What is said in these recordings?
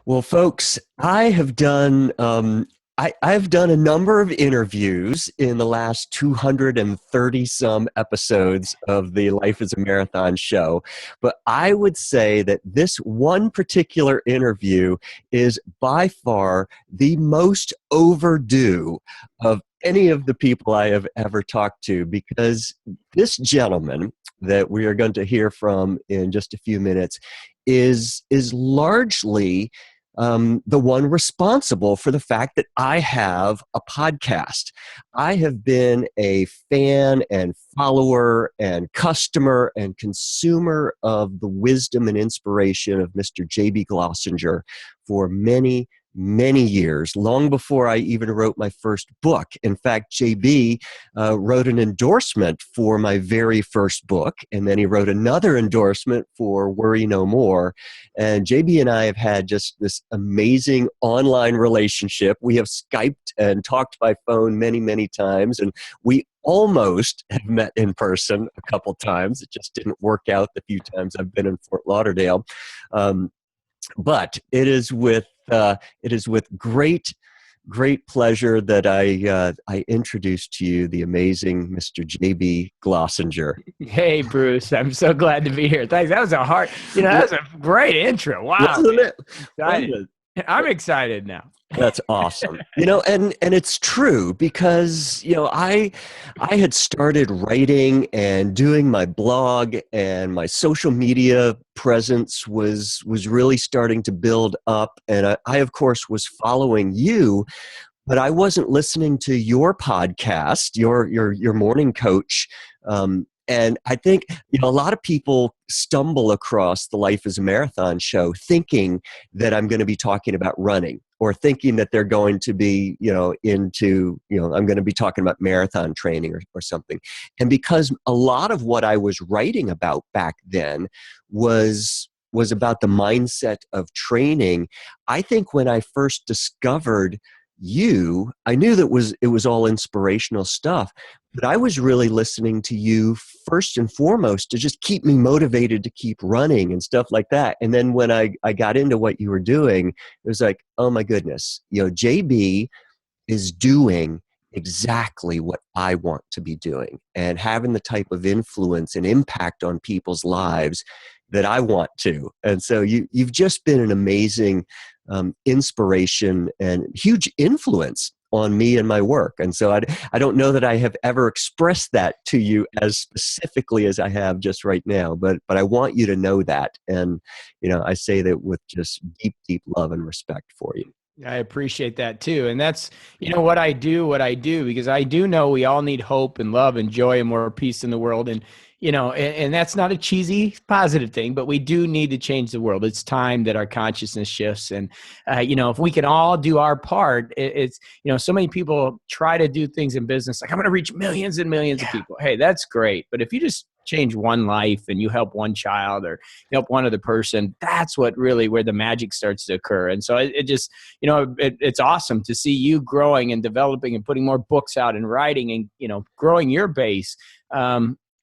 Well, folks, I've done a number of interviews in the last 230 some episodes of the Life is a Marathon show, but I would say that this one particular interview is by far the most overdue of any of the people I have ever talked to, because this gentleman that we are going to hear from in just a few minutes is largely the one responsible for the fact that I have a podcast. I have been a fan and follower and customer and consumer of the wisdom and inspiration of Mr. J.B. Glossinger for many years, long before I even wrote my first book. In fact, JB wrote an endorsement for my very first book, and then he wrote another endorsement for Worry No More. And JB and I have had just this amazing online relationship. We have Skyped and talked by phone many times, and we almost have met in person a couple times. It just didn't work out the few times I've been in Fort Lauderdale. But it is with great pleasure that I introduce to you the amazing Mr. J.B. Glossinger. Hey, Bruce, I'm so glad to be here. Thanks. That was a that was a great intro. Wow. Wasn't it? Excited. I'm excited now. That's awesome. And it's true because, I had started writing and doing my blog, and my social media presence was really starting to build up. And I of course was following you, but I wasn't listening to your podcast, your morning coach. And I think, a lot of people stumble across the Life is a Marathon show thinking that I'm going to be talking about running, or thinking that they're going to be, I'm going to be talking about marathon training or something. And because a lot of what I was writing about back then was about the mindset of training, I think when I first discovered you, I knew that it was all inspirational stuff, but I was really listening to you first and foremost to just keep me motivated to keep running and stuff like that. And then when I got into what you were doing, it was like, oh my goodness, JB is doing exactly what I want to be doing, and having the type of influence and impact on people's lives that I want to. And so you've just been an amazing inspiration and huge influence on me and my work. And so I don't know that I have ever expressed that to you as specifically as I have just right now, but I want you to know that. And, I say that with just deep love and respect for you. I appreciate that too. And that's, what I do, because I do know we all need hope and love and joy and more peace in the world. And, and that's not a cheesy positive thing, but we do need to change the world. It's time that our consciousness shifts. And, if we can all do our part, it's, so many people try to do things in business, like I'm going to reach millions and millions of people. Hey, that's great. But if you just change one life and you help one child or you help one other person, that's what really where the magic starts to occur. And so it just, it's awesome to see you growing and developing and putting more books out and writing and, growing your base.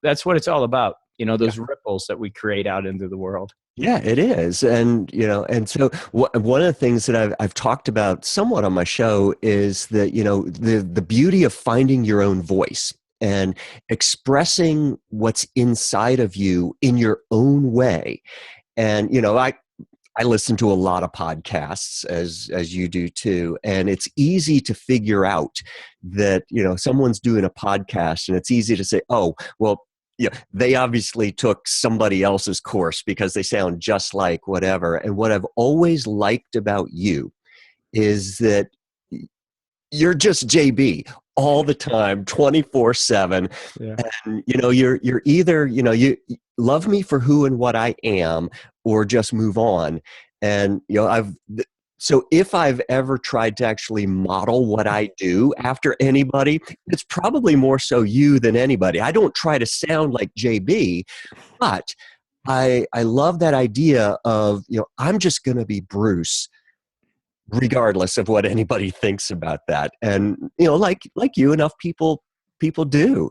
That's what it's all about, those ripples that we create out into the world. Yeah, it is. And, and so one of the things that I've talked about somewhat on my show is that, the beauty of finding your own voice and expressing what's inside of you in your own way. And, I listen to a lot of podcasts as you do too. And it's easy to figure out that, someone's doing a podcast, and it's easy to say, oh, well, they obviously took somebody else's course because they sound just like whatever. And what I've always liked about you is that you're just JB all the time, 24/7. Yeah. And, you're either, you love me for who and what I am, or just move on. And, so if I've ever tried to actually model what I do after anybody, it's probably more so you than anybody. I don't try to sound like JB, but I love that idea of, I'm just going to be Bruce, regardless of what anybody thinks about that. And, like you, enough people do.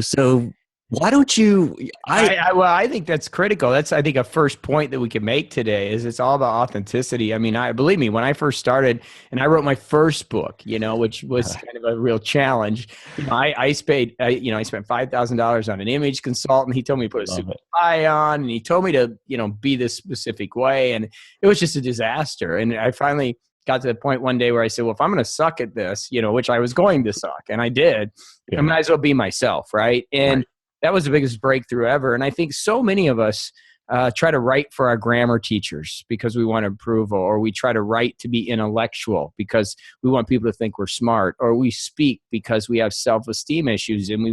So Why don't you? Well, I think that's critical. That's, I think, a first point that we can make today is it's all about authenticity. I mean, I believe me, when I first started and I wrote my first book, which was kind of a real challenge. I spent $5,000 on an image consultant. He told me to put a suit Love it. and tie on, and he told me to, be this specific way, and it was just a disaster. And I finally got to the point one day where I said, well, if I'm going to suck at this, which I was going to suck, and I did, I Yeah. might as well be myself, right? And Right. that was the biggest breakthrough ever. And I think so many of us try to write for our grammar teachers because we want approval, or we try to write to be intellectual because we want people to think we're smart, or we speak because we have self-esteem issues and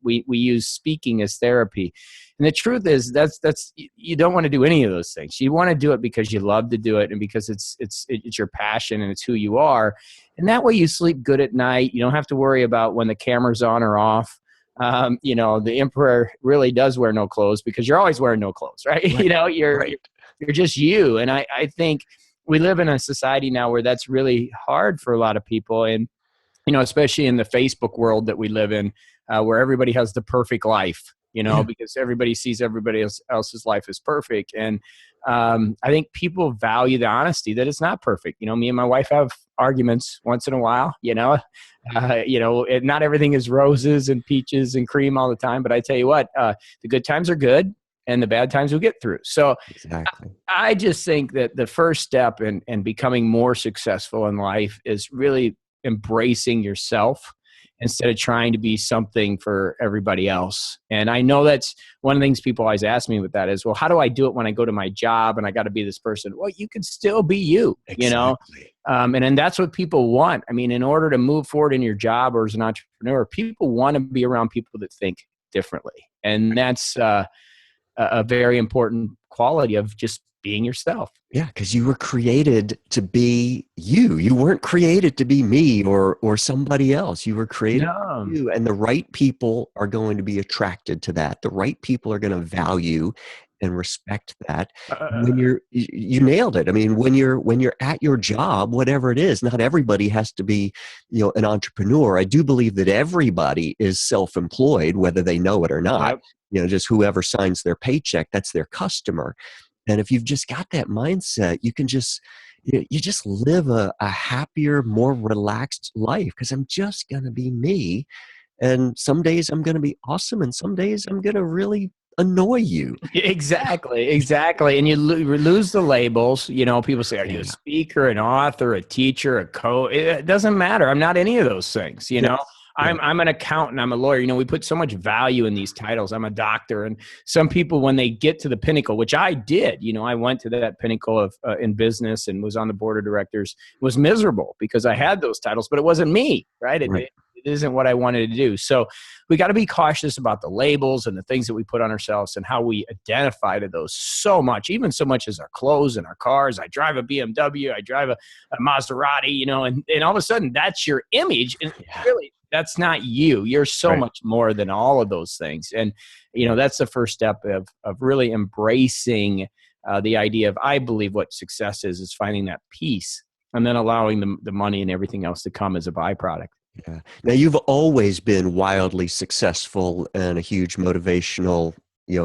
we use speaking as therapy. And the truth is that's you don't want to do any of those things. You want to do it because you love to do it and because it's your passion and it's who you are. And that way you sleep good at night. You don't have to worry about when the camera's on or off. The emperor really does wear no clothes because you're always wearing no clothes, right? Right. You're Right. just you. And I think we live in a society now where that's really hard for a lot of people. And, especially in the Facebook world that we live in, where everybody has the perfect life, Yeah. because everybody sees everybody else's life as perfect. And I think people value the honesty that it's not perfect. Me and my wife have arguments once in a while, not everything is roses and peaches and cream all the time, but I tell you what, the good times are good and the bad times we'll get through. So Exactly. I just think that the first step in becoming more successful in life is really embracing yourself instead of trying to be something for everybody else. And I know that's one of the things people always ask me with that is, well, how do I do it when I go to my job and I got to be this person? Well, you can still be you. Exactly. And that's what people want. I mean, in order to move forward in your job or as an entrepreneur, people want to be around people that think differently. And that's a very important quality of just being yourself. Yeah, because you were created to be you. You weren't created to be me or somebody else. You were created to No. be you, and the right people are going to be attracted to that. The right people are going to value and respect that. When you nailed it. I mean, when you're at your job, whatever it is, not everybody has to be, an entrepreneur. I do believe that everybody is self-employed, whether they know it or not. Yep. Just whoever signs their paycheck, that's their customer. And if you've just got that mindset, you can you just live a happier, more relaxed life because I'm just going to be me. And some days I'm going to be awesome. And some days I'm going to really annoy you. Exactly. And you lose the labels. People say, are you a Yeah. speaker, an author, a teacher, a coach? It doesn't matter. I'm not any of those things. Yes. Yeah. I'm an accountant. I'm a lawyer. We put so much value in these titles. I'm a doctor. And some people, when they get to the pinnacle, which I did, I went to that pinnacle of in business and was on the board of directors, was miserable because I had those titles, but it wasn't me, right? Right. It isn't what I wanted to do. So we got to be cautious about the labels and the things that we put on ourselves and how we identify to those so much, even so much as our clothes and our cars. I drive a BMW, I drive a Maserati, and all of a sudden that's your image. And Yeah. really, that's not you. You're so Right. much more than all of those things. And, that's the first step of really embracing the idea of, I believe what success is finding that peace and then allowing the money and everything else to come as a byproduct. Yeah. Now you've always been wildly successful and a huge motivational,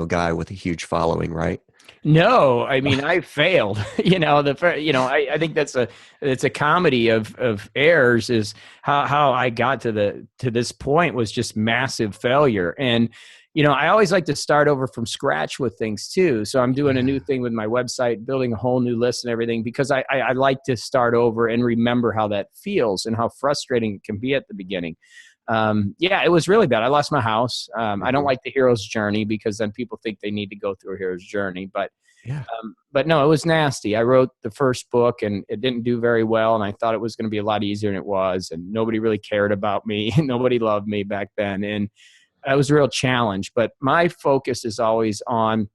guy with a huge following, right? No, I mean I failed. I think it's a comedy of errors. Is how I got to this point was just massive failure. And I always like to start over from scratch with things too. So I'm doing a new thing with my website, building a whole new list and everything because I like to start over and remember how that feels and how frustrating it can be at the beginning. It was really bad. I lost my house. I don't like the hero's journey because then people think they need to go through a hero's journey. Yeah. But no, it was nasty. I wrote the first book and it didn't do very well. And I thought it was going to be a lot easier than it was. And nobody really cared about me. Nobody loved me back then. And it was a real challenge. But my focus is always on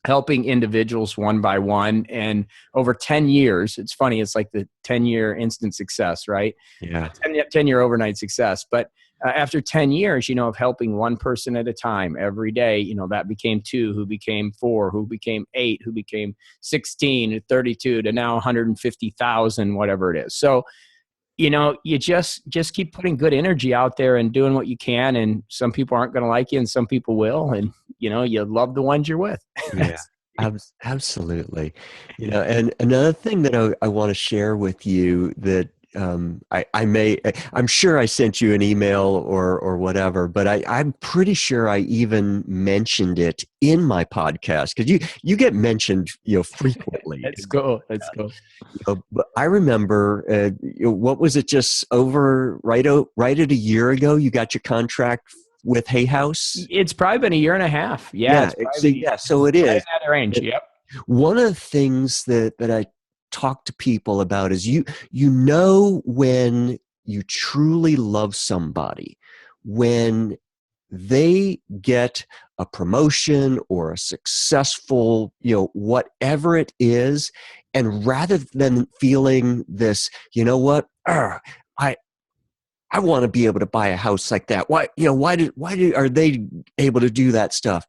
helping individuals one by one. And over 10 years, it's funny, it's like the 10-year instant success, right? Yeah. 10-year overnight success. But after 10 years, of helping one person at a time every day, that became 2, who became 4, who became 8, who became 16, 32 to now 150,000, whatever it is. So you just keep putting good energy out there and doing what you can. And some people aren't going to like you and some people will. And, you love the ones you're with. Yeah, absolutely. And another thing that I want to share with you that I'm sure I sent you an email or whatever, but I'm pretty sure I even mentioned it in my podcast because you get mentioned, frequently. That's cool. That's cool. But I remember, what was it? Just over right at a year ago, you got your contract with Hay House. It's probably been a year and a half. Yeah, Yeah, it's probably so it right in is. that range. Yep. One of the things that I talk to people about is when you truly love somebody, when they get a promotion or a successful, whatever it is, and rather than feeling this, I want to be able to buy a house like that. Why are they able to do that stuff?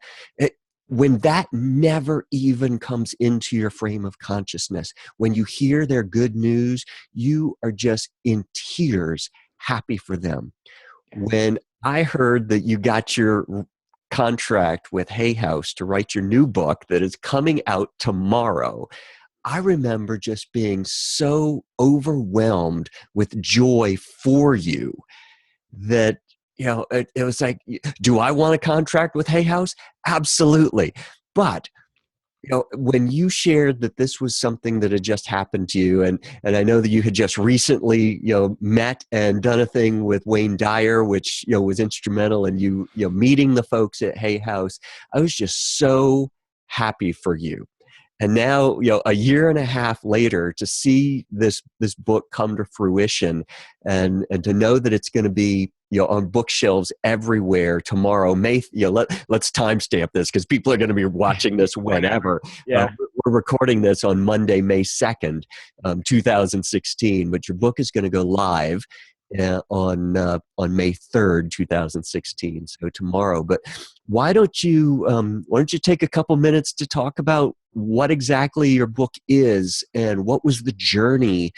When that never even comes into your frame of consciousness, when you hear their good news, you are just in tears, happy for them. When I heard that you got your contract with Hay House to write your new book that is coming out tomorrow, I remember just being so overwhelmed with joy for you that, it was like, do I want a contract with Hay House? Absolutely. But, when you shared that this was something that had just happened to you, and I know that you had just recently, met and done a thing with Wayne Dyer, which, was instrumental in you meeting the folks at Hay House, I was just so happy for you. And now, a year and a half later, to see this book come to fruition, and to know that it's going to be, on bookshelves everywhere tomorrow. Let's timestamp this because people are going to be watching this whenever. Yeah. We're recording this on Monday, May 2nd, 2016, but your book is going to go live on May 3rd, 2016. So tomorrow. But why don't you take a couple minutes to talk about what exactly your book is and what was the journey?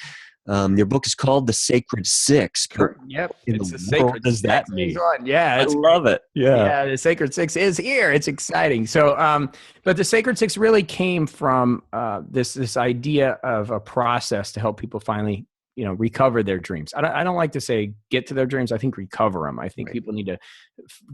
Your book is called The Sacred Six. Yep. In It's the the world Sacred does that Six. mean? Yeah. I love it. Yeah. The Sacred Six is here. It's exciting. So, but the Sacred Six really came from this idea of a process to help people finally, recover their dreams. I don't like to say get to their dreams. I think recover them. I think people need to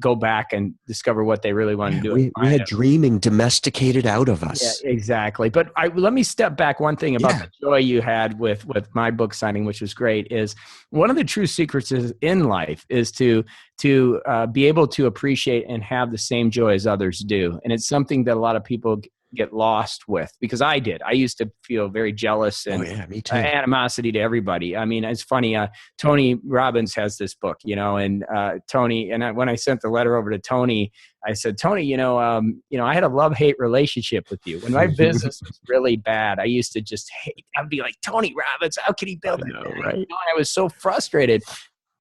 go back and discover what they really want to do. We had dreaming domesticated out of us. Yeah, exactly. But let me step back. One thing about the joy you had with my book signing, which was great, is one of the true secrets in life is to be able to appreciate and have the same joy as others do. And it's something that a lot of people get lost with, because I did. I used to feel very jealous and me too. Animosity to everybody. I mean, it's funny. Tony Robbins has this book, and Tony, and when I sent the letter over to Tony, I said, Tony, I had a love-hate relationship with you. When my business was really bad, I used to just hate. I'd be like, Tony Robbins, how can he build it? Right? I was so frustrated.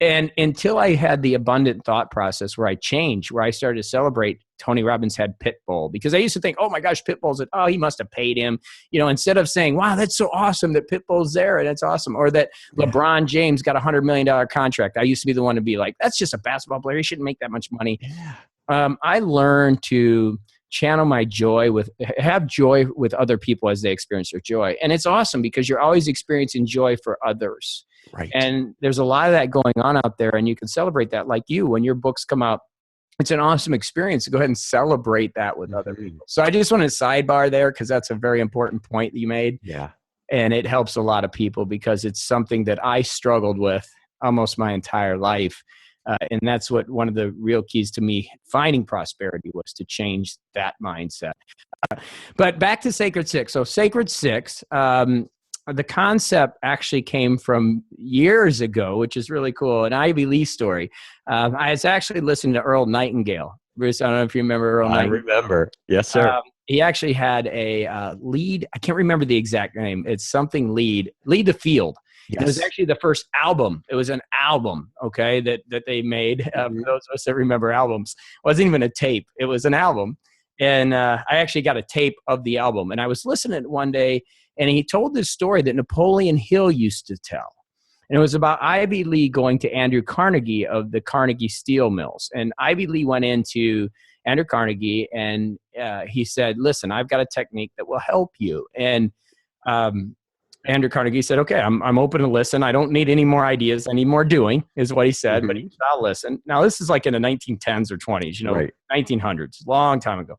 And until I had the abundant thought process where I changed, where I started to celebrate Tony Robbins had Pitbull, because I used to think, oh my gosh, Pitbull's it. Oh, he must have paid him. Instead of saying, wow, that's so awesome that Pitbull's there and that's awesome. Or that LeBron James got $100 million contract. I used to be the one to be like, that's just a basketball player. He shouldn't make that much money. Yeah. I learned to channel my have joy with other people as they experience their joy. And it's awesome because you're always experiencing joy for others. Right. And there's a lot of that going on out there, and you can celebrate that. Like when your books come out, it's an awesome experience to go ahead and celebrate that with other people. So I just want to sidebar there because that's a very important point that you made. Yeah. And it helps a lot of people because it's something that I struggled with almost my entire life. And that's what one of the real keys to me finding prosperity was, to change that mindset. But back to Sacred Six. So Sacred Six, the concept actually came from years ago, which is really cool. An Ivy Lee story. I was actually listening to Earl Nightingale. Bruce, I don't know if you remember Earl Nightingale. I remember. Yes, sir. He actually had a lead. I can't remember the exact name. It's something Lead the Field. Yes. It was actually the first album. It was an album, okay, that they made. For those of us that remember albums, it wasn't even a tape. It was an album. And I actually got a tape of the album. And I was listening one day, and he told this story that Napoleon Hill used to tell. And it was about Ivy Lee going to Andrew Carnegie of the Carnegie Steel Mills. And Ivy Lee went into Andrew Carnegie and he said, listen, I've got a technique that will help you. And Andrew Carnegie said, okay, I'm open to listen. I don't need any more ideas. I need more doing, is what he said, but he said, I'll listen. Now, this is like in the 1910s or 20s, right. 1900s, long time ago.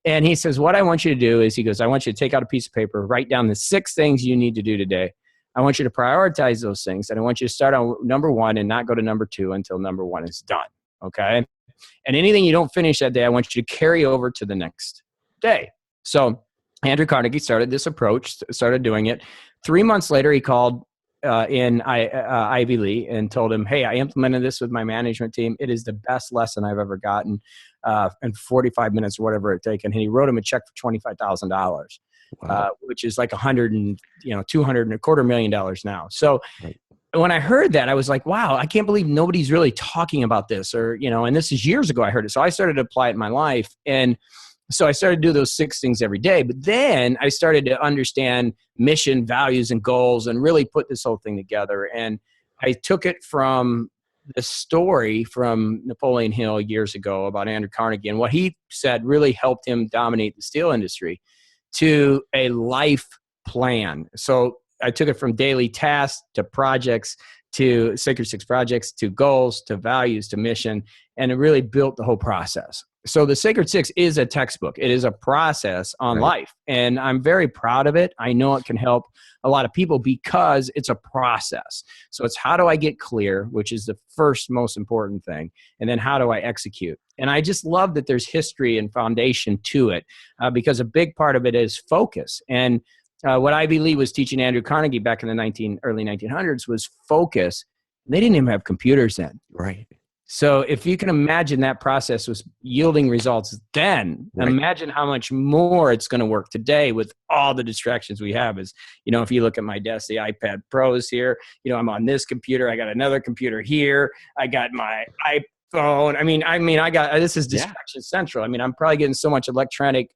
And he says, what I want you to do is, he goes, I want you to take out a piece of paper, write down the 6 things you need to do today. I want you to prioritize those things. And I want you to start on number 1 and not go to number 2 until number 1 is done. Okay. And anything you don't finish that day, I want you to carry over to the next day. So Andrew Carnegie started this approach, started doing it. 3 months later, he called Ivy Lee and told him, hey, I implemented this with my management team. It is the best lesson I've ever gotten in 45 minutes or whatever it taken. And he wrote him a check for $25,000, wow. Which is like $200 and a quarter million dollars now. So right. When I heard that, I was like, wow, I can't believe nobody's really talking about this, or, and this is years ago I heard it. So I started to apply it in my life. And so I started to do those 6 things every day. But then I started to understand mission, values, and goals and really put this whole thing together. And I took it from the story from Napoleon Hill years ago about Andrew Carnegie and what he said really helped him dominate the steel industry to a life plan. So I took it from daily tasks to projects to Sacred 6 projects to goals to values to mission, and it really built the whole process. So the Sacred 6 is a textbook. It is a process on right. life. And I'm very proud of it. I know it can help a lot of people because it's a process. So it's how do I get clear, which is the first most important thing. And then how do I execute? And I just love that there's history and foundation to it because a big part of it is focus. And what Ivy Lee was teaching Andrew Carnegie back in the early 1900s was focus. They didn't even have computers then. Right. So if you can imagine that process was yielding results then, right. Imagine how much more it's going to work today with all the distractions we have. Is, if you look at my desk, the iPad Pros here, I'm on this computer. I got another computer here. I got my iPhone. I got, this is distraction central. I'm probably getting so much electronic,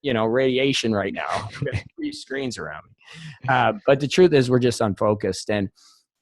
radiation right now. I've got 3 screens around me. But the truth is we're just unfocused. And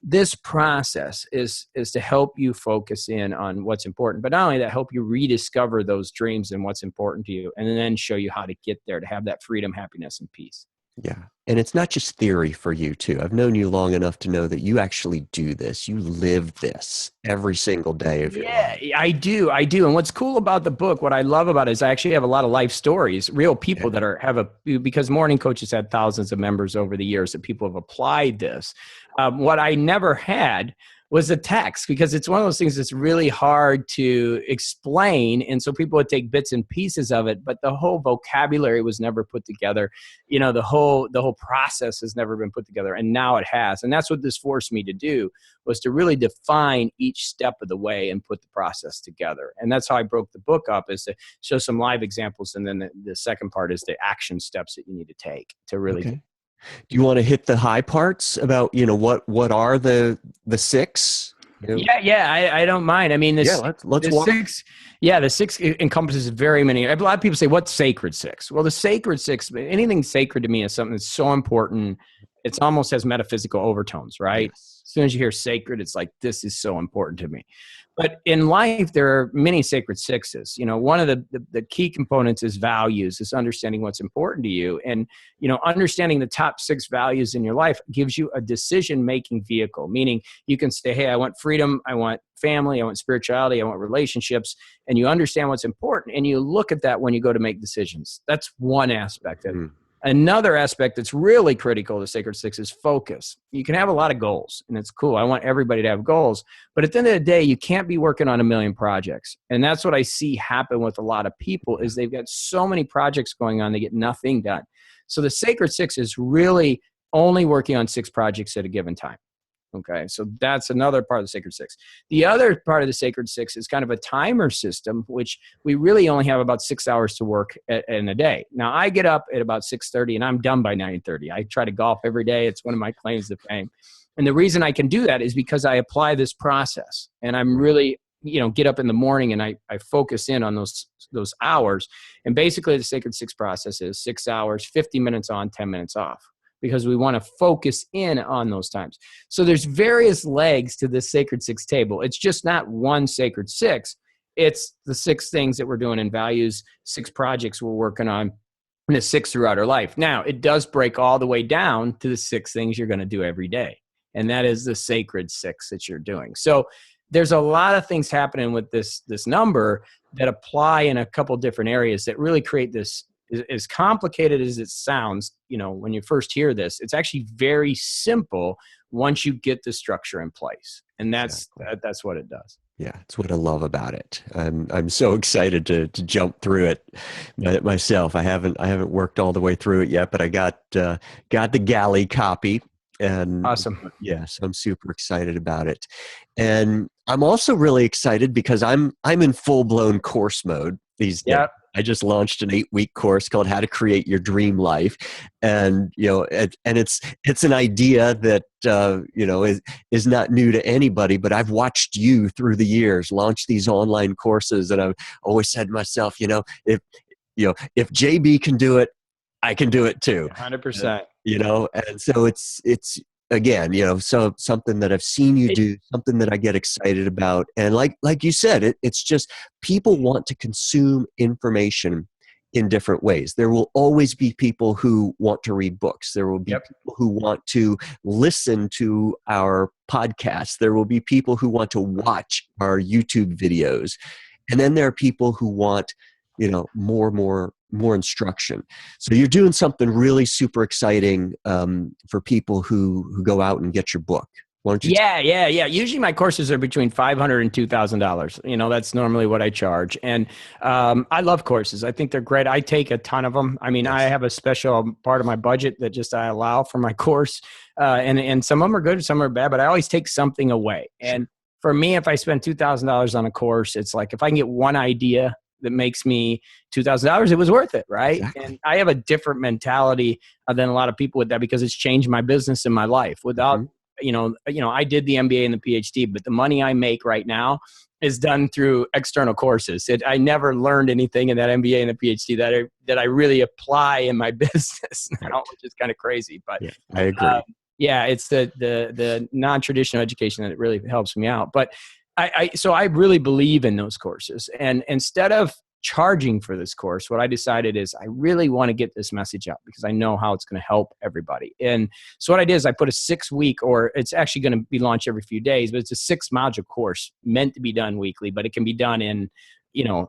this process is to help you focus in on what's important, but not only that, help you rediscover those dreams and what's important to you, and then show you how to get there to have that freedom, happiness, and peace. Yeah. And it's not just theory for you too. I've known you long enough to know that you actually do this. You live this every single day of your life. Yeah, I do. And what's cool about the book, what I love about it is I actually have a lot of life stories, real people that because Morning Coach has had thousands of members over the years that people have applied this. What I never had was the text, because it's one of those things that's really hard to explain. And so people would take bits and pieces of it, but the whole vocabulary was never put together. The whole process has never been put together, and now it has. And that's what this forced me to do, was to really define each step of the way and put the process together. And that's how I broke the book up, is to show some live examples. And then the second part is the action steps that you need to take to really do. Do you want to hit the high parts about, what are the 6? Yeah, I don't mind. Let's walk. 6. Yeah, the 6 encompasses very many. A lot of people say, what's Sacred 6? Well, the Sacred 6, anything sacred to me is something that's so important. It's almost has metaphysical overtones, right? Yes. As soon as you hear sacred, it's like, this is so important to me. But in life, there are many Sacred 6s. One of the key components is values, is understanding what's important to you. And, understanding the top 6 values in your life gives you a decision-making vehicle, meaning you can say, hey, I want freedom, I want family, I want spirituality, I want relationships, and you understand what's important, and you look at that when you go to make decisions. That's one aspect of it. Another aspect that's really critical to Sacred 6 is focus. You can have a lot of goals, and it's cool. I want everybody to have goals. But at the end of the day, you can't be working on a million projects. And that's what I see happen with a lot of people, is they've got so many projects going on, they get nothing done. So the Sacred 6 is really only working on 6 projects at a given time. Okay, so that's another part of the Sacred 6. The other part of the Sacred 6 is kind of a timer system, which we really only have about 6 hours to work in a day. Now, I get up at about 6:30 and I'm done by 9:30. I try to golf every day. It's one of my claims to fame. And the reason I can do that is because I apply this process, and I'm really, get up in the morning and I focus in on those hours. And basically the Sacred 6 process is 6 hours, 50 minutes on, 10 minutes off. because we want to focus in on those times. So there's various legs to this Sacred Six table. It's just not one Sacred Six. It's the 6 things that we're doing in values, 6 projects we're working on, and the 6 throughout our life. Now, it does break all the way down to the 6 things you're going to do every day. And that is the Sacred Six that you're doing. So there's a lot of things happening with this number that apply in a couple different areas that really create this. As complicated as it sounds, when you first hear this, it's actually very simple once you get the structure in place. And that's what it does. Yeah, it's what I love about it. I'm so excited to jump through it myself. I haven't worked all the way through it yet, but I got the galley copy, and awesome. Yes, I'm super excited about it. And I'm also really excited because I'm in full blown course mode these days. Yep. I just launched an 8-week course called How to Create Your Dream Life. And, it's an idea that, is not new to anybody, but I've watched you through the years launch these online courses. And I've always said to myself, if JB can do it, I can do it too. 100%. And so it's again, so something that I've seen you do, something that I get excited about. And like you said, it's just people want to consume information in different ways. There will always be people who want to read books. There will be people who want to listen to our podcasts. There will be people who want to watch our YouTube videos. And then there are people who want, more instruction. So you're doing something really super exciting for people who go out and get your book. Why don't you? Yeah. Usually my courses are between $500 and $2,000. That's normally what I charge. And I love courses. I think they're great. I take a ton of them. I mean, yes. I have a special part of my budget that just I allow for my course. And some of them are good, some are bad, but I always take something away. And for me, if I spend $2,000 on a course, it's like if I can get one idea that makes me $2,000, it was worth it, right? Exactly. And I have a different mentality than a lot of people with that because it's changed my business and my life. Without, I did the MBA and the PhD, but the money I make right now is done through external courses. I never learned anything in that MBA and the PhD that I really apply in my business now, which is kind of crazy. But yeah, I agree. It's the non-traditional education that really helps me out. But so I really believe in those courses. And instead of charging for this course, what I decided is I really want to get this message out because I know how it's going to help everybody. And so what I did is I put a 6-week, or it's actually going to be launched every few days, but it's a 6-module course meant to be done weekly, but it can be done in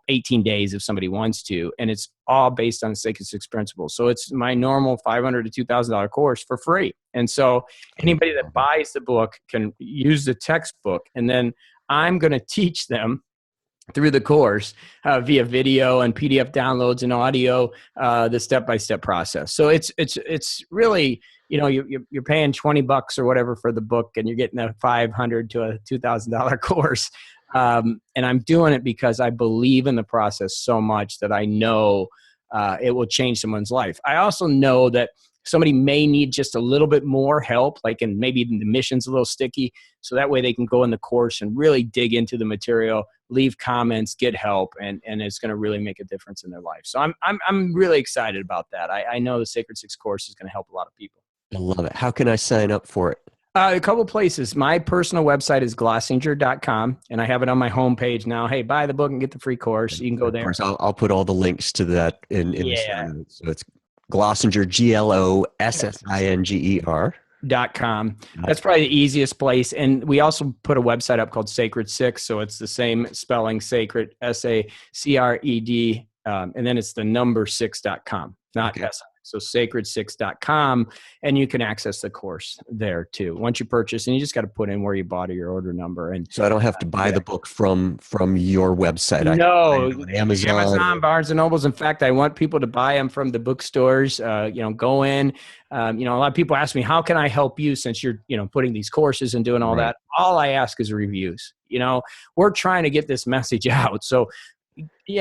18 days if somebody wants to. And it's all based on Sacred Six principles. So it's my normal $500 to $2,000 course for free. And so anybody that buys the book can use the textbook, and then I'm going to teach them through the course via video and PDF downloads and audio, the step-by-step process. So it's really, you're paying $20 or whatever for the book, and you're getting a $500 to a $2,000 course. And I'm doing it because I believe in the process so much that I know it will change someone's life. I also know that somebody may need just a little bit more help, and maybe the mission's a little sticky. So that way they can go in the course and really dig into the material, leave comments, get help, and it's going to really make a difference in their life. So I'm really excited about that. I know the Sacred Six course is going to help a lot of people. I love it. How can I sign up for it? A couple places. My personal website is Glossinger.com, and I have it on my homepage now. Hey, buy the book and get the free course. You can go there. Of course, I'll put all the links to that in the show notes. So it's Glossinger, GLOSSINGER.com. That's probably the easiest place. And we also put a website up called Sacred Six. So it's the same spelling, Sacred, SACRED, and then it's the number 6.com, not SI. So sacred6.com, and you can access the course there too. Once you purchase, and you just got to put in where you bought it, your order number. And so I don't have to buy the book from your website. No, Amazon, Barnes and Nobles. In fact, I want people to buy them from the bookstores. Go in. A lot of people ask me, how can I help you since you're, putting these courses and doing all that? All I ask is reviews. We're trying to get this message out. So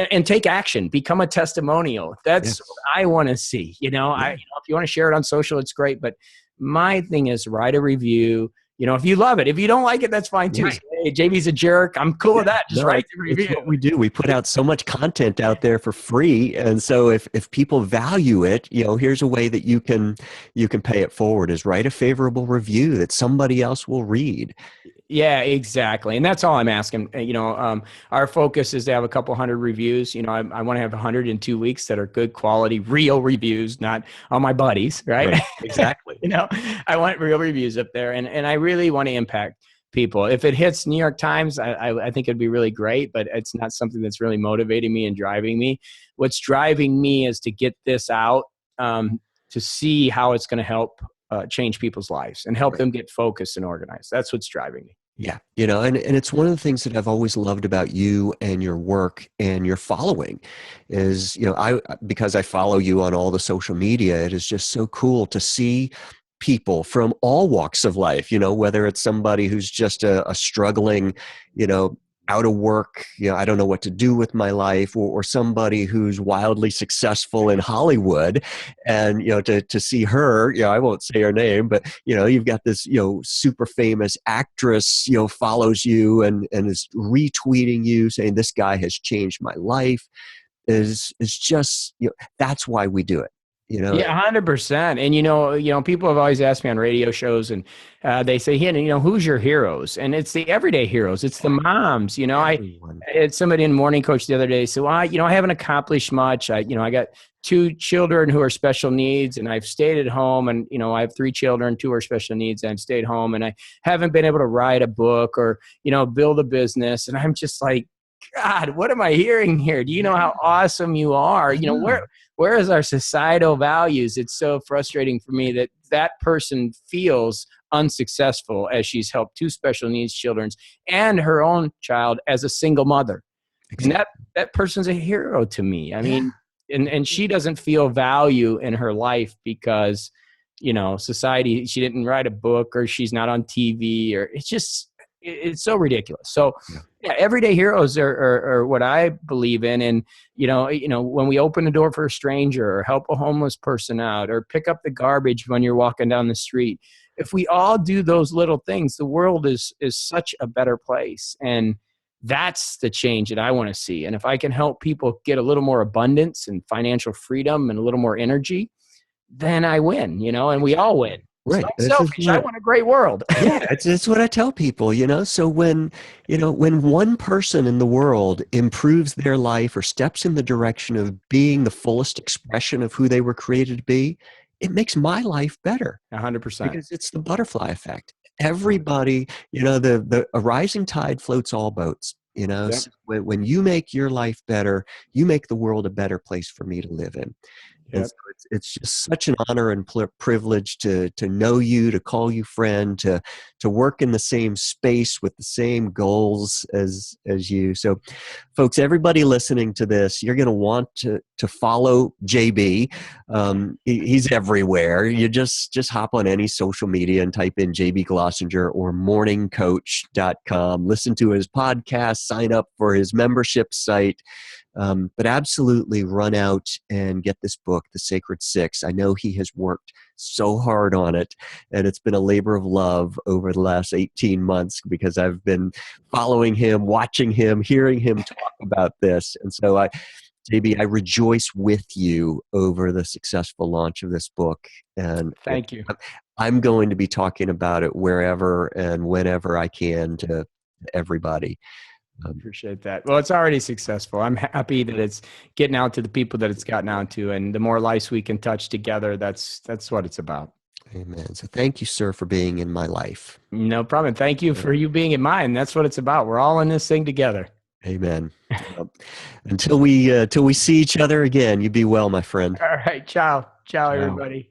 and take action, become a testimonial. That's what I want to see. If you want to share it on social, it's great. But my thing is write a review. If you love it, if you don't like it, that's fine too. Say, hey, JB's a jerk. I'm cool with that. Just No, write the it's review. what we do. We put out so much content out there for free, and so if people value it, here's a way that you can pay it forward: is write a favorable review that somebody else will read. Yeah, exactly. And that's all I'm asking. Our focus is to have a couple hundred reviews. I want to have 100 in 2 weeks that are good quality, real reviews, not all my buddies, right? Right. Exactly. I want real reviews up there. And I really want to impact people. If it hits New York Times, I think it'd be really great, but it's not something that's really motivating me and driving me. What's driving me is to get this out, to see how it's going to help change people's lives and help Right. them get focused and organized. That's what's driving me. Yeah, and it's one of the things that I've always loved about you and your work and your following is, I because I follow you on all the social media, it is just so cool to see people from all walks of life, whether it's somebody who's just a struggling, you know, out of work, I don't know what to do with my life, or somebody who's wildly successful in Hollywood. And, to see her, I won't say her name, but, you've got this, super famous actress, follows you and is retweeting you saying, this guy has changed my life, is just, that's why we do it, Yeah, 100%. And people have always asked me on radio shows, and they say, "Hey, who's your heroes?" And it's the everyday heroes. It's the moms. I everyone. had somebody in Morning Coach the other day say, "Well, I haven't accomplished much. I got two children who are special needs, and I've stayed at home, and I have three children, two are special needs, and I've stayed home, and I haven't been able to write a book or build a business." And I'm just like, God, what am I hearing here? Do you know how awesome you are? I know. Where is our societal values? It's so frustrating for me that that person feels unsuccessful as she's helped two special needs children and her own child as a single mother. And Exactly. that person's a hero to me. I Yeah. mean, and she doesn't feel value in her life because, society, she didn't write a book or she's not on TV, or it's so ridiculous. So Yeah. yeah, everyday heroes are what I believe in. And, when we open the door for a stranger or help a homeless person out or pick up the garbage when you're walking down the street, if we all do those little things, the world is such a better place. And that's the change that I want to see. And if I can help people get a little more abundance and financial freedom and a little more energy, then I win, and we all win. So Right. I'm This is selfish. I what want a great world. Yeah, it's what I tell people, So when one person in the world improves their life or steps in the direction of being the fullest expression of who they were created to be, it makes my life better 100%. because it's the butterfly effect. Everybody, the a rising tide floats all boats, Yep. So when you make your life better, you make the world a better place for me to live in. And Yep. so it's just such an honor and privilege to know you, to call you friend, to work in the same space with the same goals as you. So, folks, everybody listening to this, you're going to want to follow JB. He's everywhere. You just hop on any social media and type in JB Glossinger or morningcoach.com. Listen to his podcast, sign up for his membership site. But absolutely run out and get this book, The Sacred Six. I know he has worked so hard on it, and it's been a labor of love over the last 18 months because I've been following him, watching him, hearing him talk about this. And so JB, I rejoice with you over the successful launch of this book. And Thank you. I'm going to be talking about it wherever and whenever I can to everybody. Appreciate that. Well, it's already successful. I'm happy that it's getting out to the people that it's gotten out to, and the more lives we can touch together, that's what it's about. Amen. So thank you, sir, for being in my life. No problem. Thank you for you being in mine. That's what it's about. We're all in this thing together. Amen. Well, until we see each other again, you be well, my friend. All right. Ciao. Ciao, Ciao. everybody.